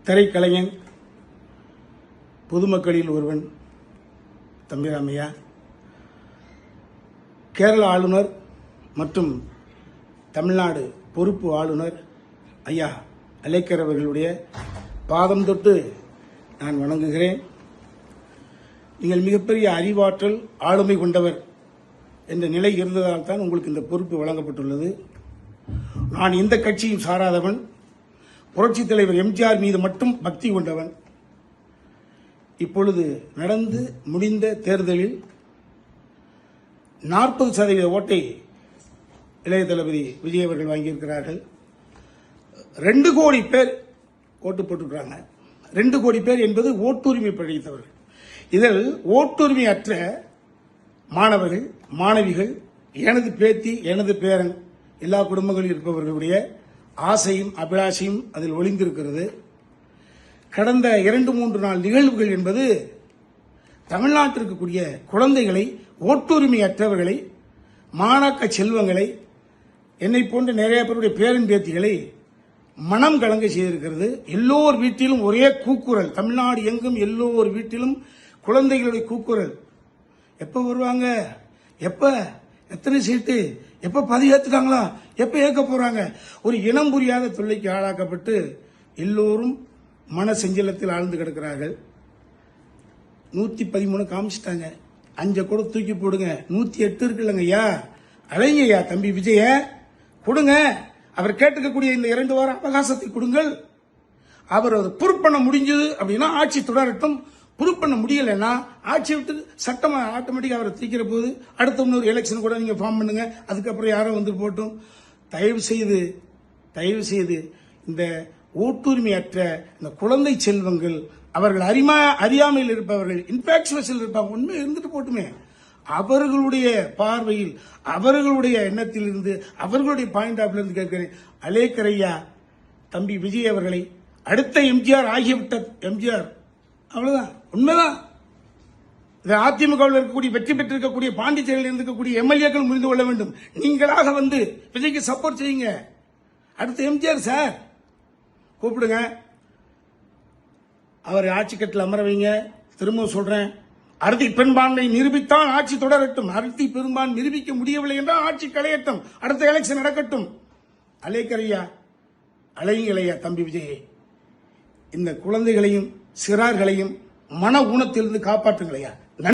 திரைக்கலைஞன், பொதுமக்களில் ஒருவன் தம்பிராமையா, கேரள ஆளுநர் மற்றும் தமிழ்நாடு பொறுப்பு ஆளுநர் ஐயா அலேக்கர் அவர்களுடைய பாதம் தொட்டு நான் வணங்குகிறேன். நீங்கள் மிகப்பெரிய அறிவாற்றல், ஆளுமை கொண்டவர் என்ற நிலை இருந்ததால் தான் உங்களுக்கு இந்த பொறுப்பு வழங்கப்பட்டுள்ளது. நான் எந்த கட்சியும் சாராதவன், புரட்சித் தலைவர் எம்ஜிஆர் மீது மட்டும் பக்தி கொண்டவன். இப்பொழுது நடந்து முடிந்த தேர்தலில் 40% ஓட்டை இளைய தளபதி விஜய் அவர்கள் வாங்கியிருக்கிறார்கள். 2 கோடி பேர் ஓட்டு போட்டுக்கிறாங்க. 2 கோடி பேர் என்பது ஓட்டுரிமை படைத்தவர்கள். இதில் ஓட்டுரிமை அற்ற மாணவர்கள், மாணவிகள், எனது பேத்தி, எனது பேரன், எல்லா குடும்பங்களில் இருப்பவர்களுடைய ஆசையும் அபிலாஷையும் அதில் ஒளிந்திருக்கிறது. கடந்த 2-3 நாள் நிகழ்வுகள் என்பது தமிழ்நாட்டில் இருக்கக்கூடிய குழந்தைகளை, ஓட்டுரிமை அற்றவர்களை, மாணாக்க செல்வங்களை, என்னை போன்ற நிறைய பேருடைய பேரன் பேத்திகளை மனம் கலங்க செய்திருக்கிறது. எல்லோர் வீட்டிலும் ஒரே கூக்குரல், தமிழ்நாடு எங்கும் எல்லோர் வீட்டிலும் குழந்தைகளுடைய கூக்குரல். எப்ப வருவாங்க, எப்ப, எத்தனை சீட்டு, எப்ப பதிவேற்றுட்டாங்களா, எப்ப ஏற்க போறாங்க. ஒரு இனம் புரியாத தொல்லைக்கு ஆளாக்கப்பட்டு எல்லோரும் மன செஞ்சலத்தில் ஆழ்ந்து கிடக்கிறார்கள். 113 காமிச்சிட்டாங்க, 5 கூட தூக்கி போடுங்க. 108 இருக்குல்லங்க ஐயா, அழைங்க ஐயா தம்பி விஜய கொடுங்க. அவர் கேட்டுக்கக்கூடிய இந்த 2 வார அவகாசத்தை கொடுங்கள். அவர் ப்ரூவ் பண்ண முடிஞ்சது அப்படின்னா ஆட்சி தொடரட்டும். ப்ரூவ் பண்ண முடியலைன்னா ஆட்சியை விட்டு சட்டமா ஆட்டோமேட்டிக்காக அவரை தூக்கிற போது அடுத்த இன்னொரு எலெக்ஷன் கூட நீங்க ஃபார்ம் பண்ணுங்க. அதுக்கப்புறம் யாரும் வந்து போட்டும். தயவு செய்து இந்த ஓட்டுரிமையற்ற இந்த குழந்தை செல்வங்கள், அவர்கள் அறியாமையில் இருப்பவர்கள், இன்ஃபாக்சுவேஷன் இருப்பாங்க, உண்மை இருந்துட்டு போட்டுமே, அவர்களுடைய பார்வையில், அவர்களுடைய எண்ணத்தில் இருந்து, அவர்களுடைய பாயிண்ட் ஆஃப் இருந்து கேட்கிறேன். அலேக்கர் ஐயா தம்பி விஜய் அவர்களை அடுத்த எம்ஜிஆர் ஆகியவிட்ட எம்ஜிஆர், அவ்வளவுதான், உண்மைதான். அதிமுகவில் இருக்கக்கூடிய வெற்றி பெற்றிருக்கக்கூடிய பாண்டிச்சேரியில் இருக்கக்கூடிய எம்எல்ஏக்கள் புரிந்து கொள்ள வேண்டும். நீங்களாக வந்து விஜய்க்கு சப்போர்ட் செய்யுங்க. அடுத்த எம்ஜிஆர் சார் கூப்பிடுங்க, அவர் ஆட்சி கட்டில் அமர வைங்க. திரும்ப சொல்றேன், அறுதி பெரும்பான்மை நிரூபித்தால் ஆட்சி தொடரட்டும். அறுதி பெரும்பான்மை நிரூபிக்க முடியவில்லை என்றால் ஆட்சி களையட்டும், அடுத்த எலெக்ஷன் நடக்கட்டும். அலேக்கர் ஐயா, அலைங்களையா தம்பி விஜயை, இந்த குழந்தைகளையும் சிறார்களையும் மன ஊனத்திலிருந்து காப்பாற்றுங்களையா.